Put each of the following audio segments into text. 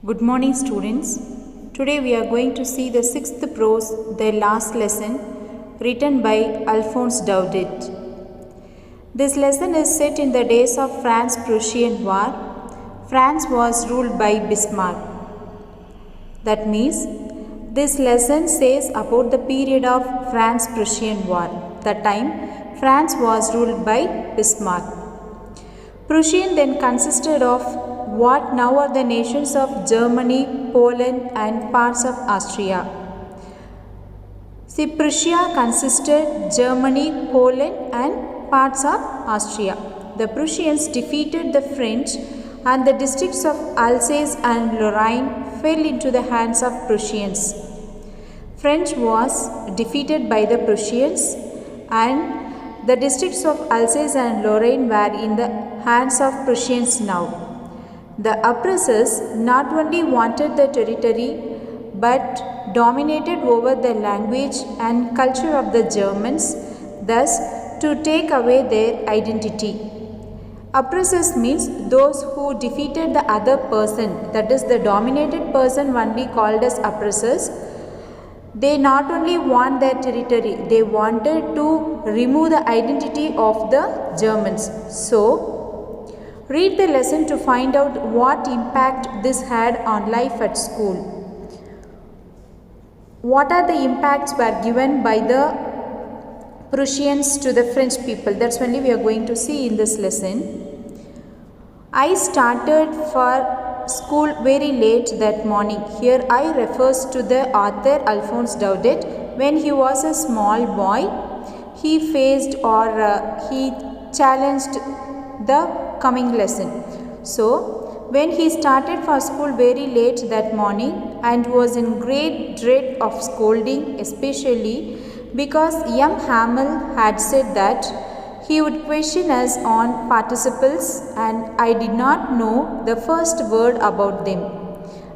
Good morning, students. Today we are going to see the sixth prose, the last lesson, written by Alphonse Daudet. This lesson is set in the days of France-Prussian War. France was ruled by Bismarck. That means this lesson says about the period of France-Prussian War. The time France was ruled by Bismarck. Prussian then consisted of what now are the nations of Germany, Poland and parts of Austria. See, Prussia consisted Germany, Poland and parts of Austria. The Prussians defeated the French and the districts of Alsace and Lorraine fell into the hands of Prussians. French was defeated by the Prussians and the districts of Alsace and Lorraine were in the hands of Prussians now. The oppressors not only wanted the territory but dominated over the language and culture of the Germans, thus to take away their identity. Oppressors means those who defeated the other person, that is the dominated person only called as oppressors. They not only want their territory, they wanted to remove the identity of the Germans. So, read the lesson to find out what impact this had on life at school. What are the impacts were given by the Prussians to the French people? That's only we are going to see in this lesson. I started for school very late that morning. Here I refers to the author Alphonse Daudet. When he was a small boy, he faced or he challenged the coming lesson. So, when he started for school very late that morning and was in great dread of scolding, especially because young Hamel had said that he would question us on participles and I did not know the first word about them.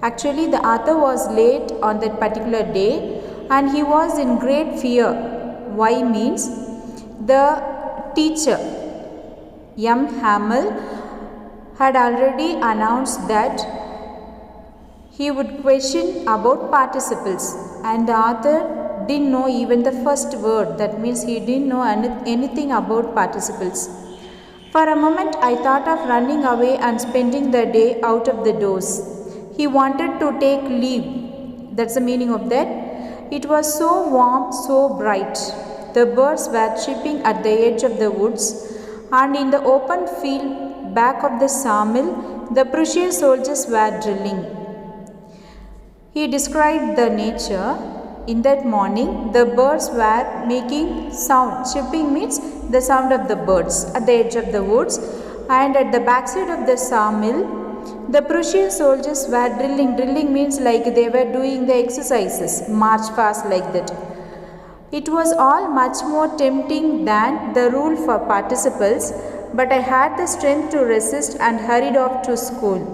Actually, the author was late on that particular day and he was in great fear. Why means the teacher M. Hamel had already announced that he would question about participles and the author didn't know even the first word. That means he didn't know anything about participles. For a moment I thought of running away and spending the day out of the doors. He wanted to take leave. That's the meaning of that. It was so warm, so bright. The birds were chirping at the edge of the woods. And in the open field back of the sawmill, the Prussian soldiers were drilling. He described the nature. In that morning, the birds were making sound. Chirping means the sound of the birds at the edge of the woods. And at the backside of the sawmill, the Prussian soldiers were drilling. Drilling means like they were doing the exercises, march fast like that. It was all much more tempting than the rule for participles, but I had the strength to resist and hurried off to school.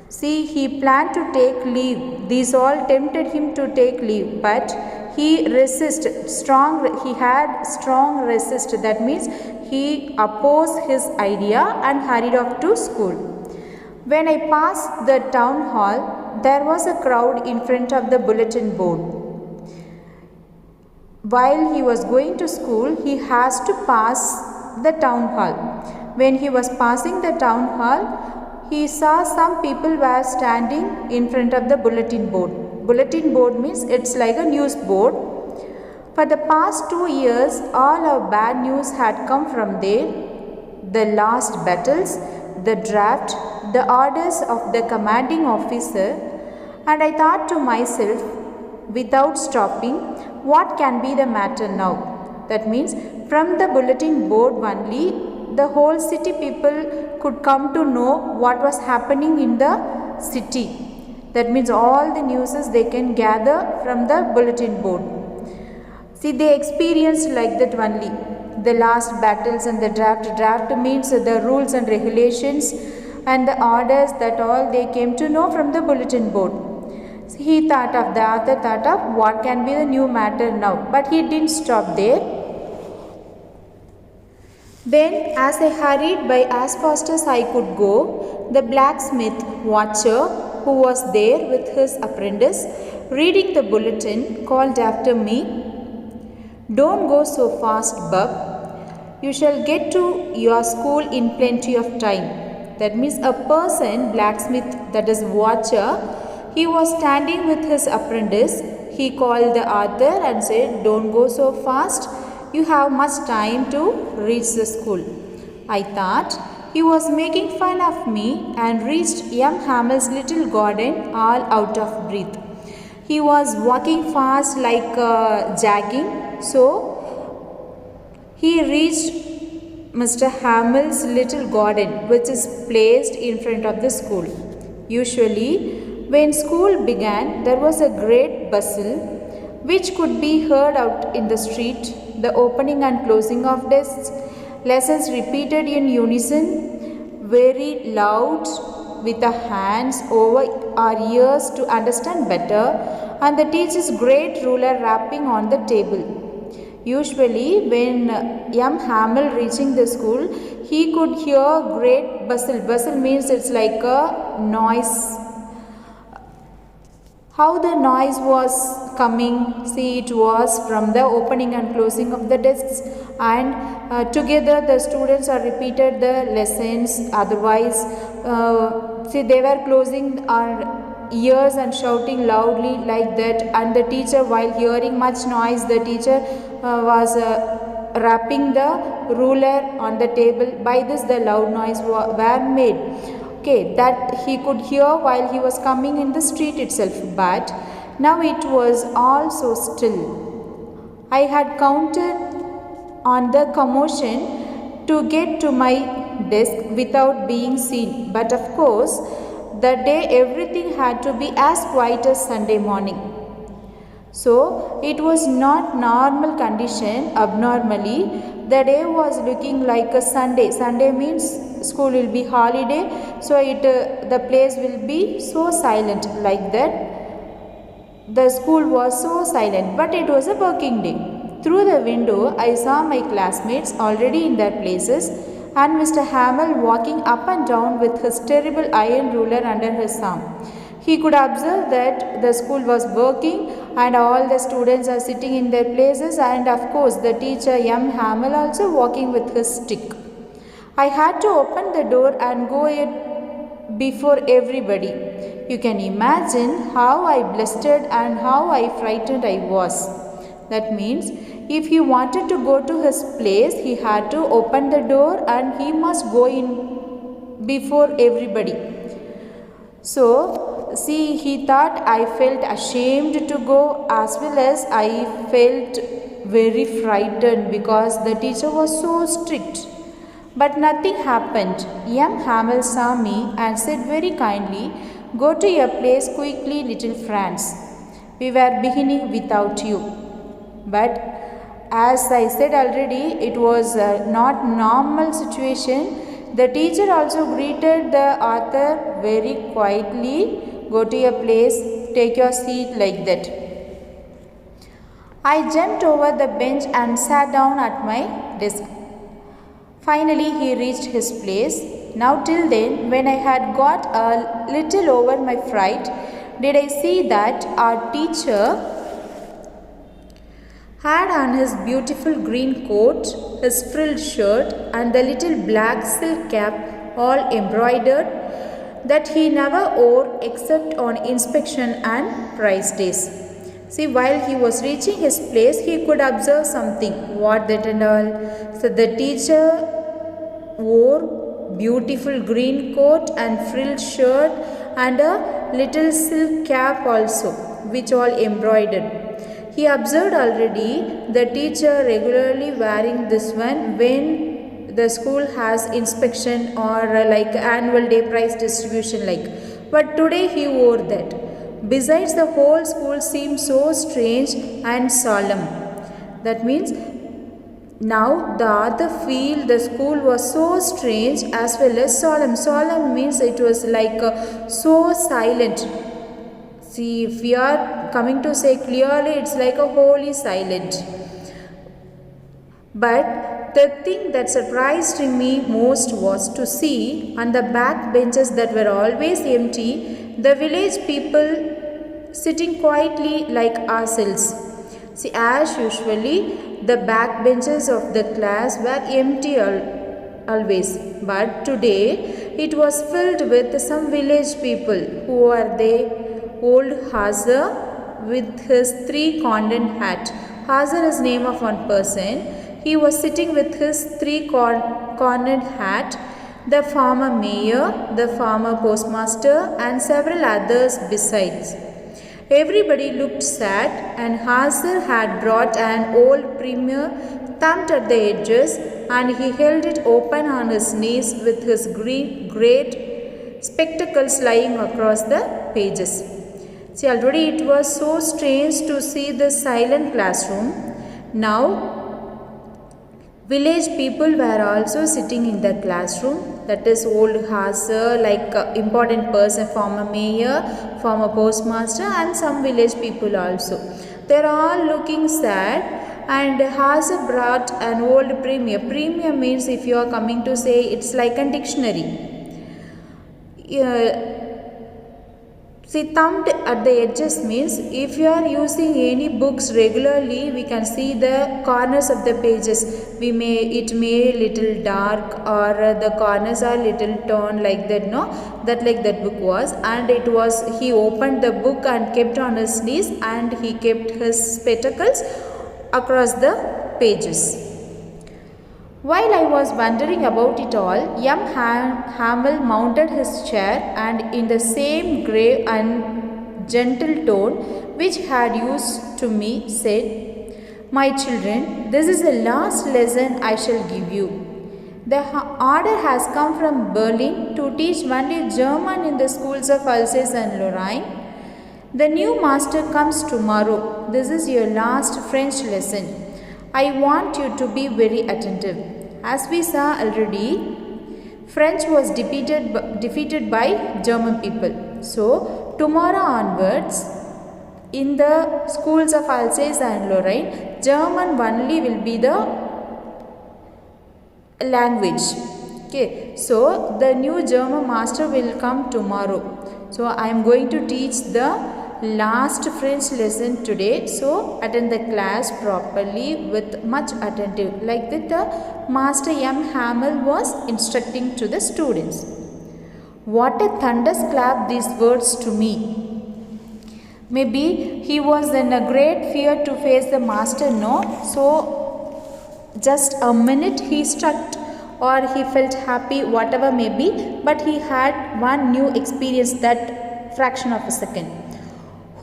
See, he planned to take leave. These all tempted him to take leave, but he had strong resist. That means he opposed his idea and hurried off to school. When I passed the town hall, there was a crowd in front of the bulletin board. While he was going to school, he has to pass the town hall. When he was passing the town hall, he saw some people were standing in front of the bulletin board. Bulletin board means it's like a news board. For the past 2 years, all our bad news had come from there. The last battles, the draft, the orders of the commanding officer, and I thought to myself, without stopping, what can be the matter now? That means from the bulletin board only, the whole city people could come to know what was happening in the city. That means all the newses they can gather from the bulletin board. See, they experienced like that only. The last battles and the draft. Draft means the rules and regulations and the orders, that all they came to know from the bulletin board. He thought of, the author thought of what can be the new matter now, but he didn't stop there. Then as I hurried by as fast as I could go, the blacksmith, watcher, who was there with his apprentice, reading the bulletin, called after me, "Don't go so fast, bub. You shall get to your school in plenty of time." That means a person, blacksmith, that is watcher, he was standing with his apprentice. He called the author and said, "Don't go so fast. You have much time to reach the school." I thought he was making fun of me and reached M. Hamel's little garden all out of breath. He was walking fast like jogging, so he reached Mr. Hamel's little garden, which is placed in front of the school. Usually, when school began, there was a great bustle which could be heard out in the street, the opening and closing of desks, lessons repeated in unison, very loud with the hands over our ears to understand better, and the teacher's great ruler rapping on the table. Usually, when M. Hamel reaching the school, he could hear great bustle. Bustle means it's like a noise. How the noise was coming? See, it was from the opening and closing of the desks, and together the students are repeated the lessons. Otherwise, see, they were closing our ears and shouting loudly like that, and the teacher, while hearing much noise, the teacher was rapping the ruler on the table. By this the loud noise were made. Okay, that he could hear while he was coming in the street itself, but now it was all so still. I had counted on the commotion to get to my desk without being seen, but of course that day everything had to be as quiet as Sunday morning. So it was not normal condition. Abnormally, the day was looking like a Sunday. Sunday means school will be holiday, so the place will be so silent like that. The school was so silent, but it was a working day. Through the window, I saw my classmates already in their places, and Mr. Hamel walking up and down with his terrible iron ruler under his arm. He could observe that the school was working and all the students are sitting in their places, and of course the teacher M. Hamel also walking with his stick. I had to open the door and go in before everybody. You can imagine how I blustered and how I frightened I was. That means if he wanted to go to his place, he had to open the door and he must go in before everybody. So, see, he thought I felt ashamed to go, as well as I felt very frightened because the teacher was so strict. But nothing happened. M. Hamel saw me and said very kindly, "Go to your place quickly, little Franz. We were beginning without you." But as I said already, it was not normal situation. The teacher also greeted the author very quietly, "Go to your place, take your seat," like that. I jumped over the bench and sat down at my desk. Finally, he reached his place. Now till then, when I had got a little over my fright, did I see that our teacher had on his beautiful green coat, his frilled shirt, and the little black silk cap all embroidered, that he never wore except on inspection and prize days. See, while he was reaching his place, he could observe something. What that and all? So the teacher wore beautiful green coat and frilled shirt and a little silk cap also, which all embroidered. He observed already the teacher regularly wearing this one when the school has inspection or like annual day prize distribution like. But today he wore that. Besides, the whole school seemed so strange and solemn. That means now the other feel the school was so strange as well as solemn. Solemn means it was like so silent. See, if we are coming to say clearly, it's like a holy silent. But the thing that surprised me most was to see on the back benches that were always empty, the village people sitting quietly like ourselves. See, as usually, the back benches of the class were empty always, but today it was filled with some village people. Who are they? Old Hazar with his three-cornered hat. Hazar is name of one person. He was sitting with his three-cornered hat. The farmer mayor, the farmer postmaster, and several others besides. Everybody looked sad, and Hazar had brought an old premier thumbed at the edges, and he held it open on his knees with his great spectacles lying across the pages. See, already it was so strange to see this silent classroom. Now, village people were also sitting in the classroom. That is old Hazar, like important person, former mayor, former postmaster, and some village people also. They are all looking sad, and Hazar brought an old premier. Premier means, if you are coming to say, it's like a dictionary. See, thumbed at the edges means if you are using any books regularly, we can see the corners of the pages. It may little dark, or the corners are little torn like that. No, that like that book was, and it was. He opened the book and kept on his knees, and he kept his spectacles across the pages. While I was wondering about it all, young Hamel mounted his chair and in the same grave and gentle tone which had used to me said, "My children, this is the last lesson I shall give you. The order has come from Berlin to teach only German in the schools of Alsace and Lorraine. The new master comes tomorrow. This is your last French lesson. I want you to be very attentive." As we saw already, French was defeated by German people. So, tomorrow onwards, in the schools of Alsace and Lorraine, German only will be the language. Okay, so the new German master will come tomorrow. So, I am going to teach the last French lesson today. So, attend the class properly with much attentive. Like that, the Master M. Hamel was instructing to the students. What a thunderclap these words to me. Maybe he was in a great fear to face the master, no? So, just a minute he struck, or he felt happy, whatever may be, but he had one new experience that fraction of a second.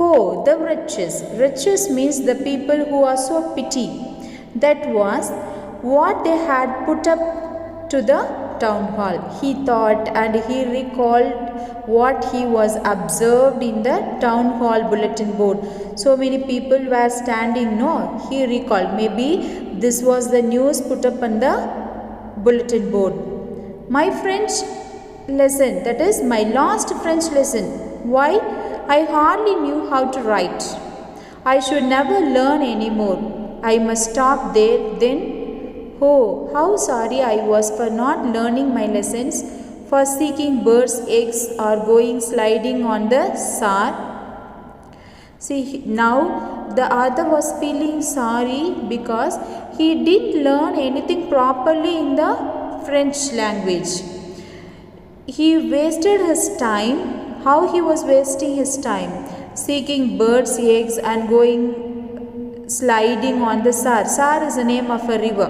Oh, the wretches. Wretches means the people who are so petty. That was what they had put up to the town hall. He thought, and he recalled what he was observed in the town hall bulletin board. So many people were standing. No, he recalled. Maybe this was the news put up on the bulletin board. My French lesson, that is my last French lesson. Why? I hardly knew how to write. I should never learn any more. I must stop there then. Oh, how sorry I was for not learning my lessons, for seeking birds' eggs or going sliding on the Saar. See, now the author was feeling sorry because he didn't learn anything properly in the French language. He wasted his time. How he was wasting his time? Seeking birds' eggs and going sliding on the Saar. Saar is the name of a river.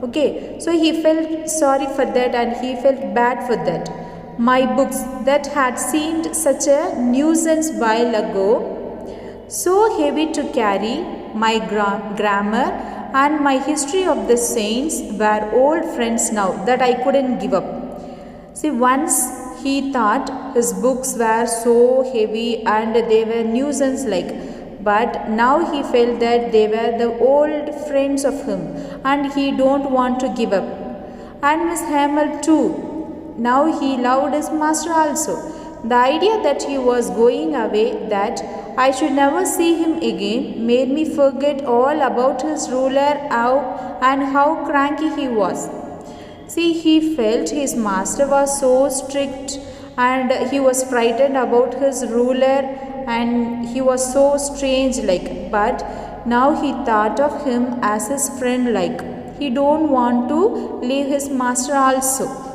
Okay, so he felt sorry for that, and he felt bad for that. My books that had seemed such a nuisance while ago, so heavy to carry, my grammar and my history of the saints were old friends now that I couldn't give up. See, once he thought his books were so heavy and they were nuisance like, but now he felt that they were the old friends of him and he don't want to give up. And Miss Hamel too. Now he loved his master also. The idea that he was going away, that I should never see him again, made me forget all about his ruler and how cranky he was. See, he felt his master was so strict and he was frightened about his ruler and he was so strange like, but now he thought of him as his friend like. He don't want to leave his master also.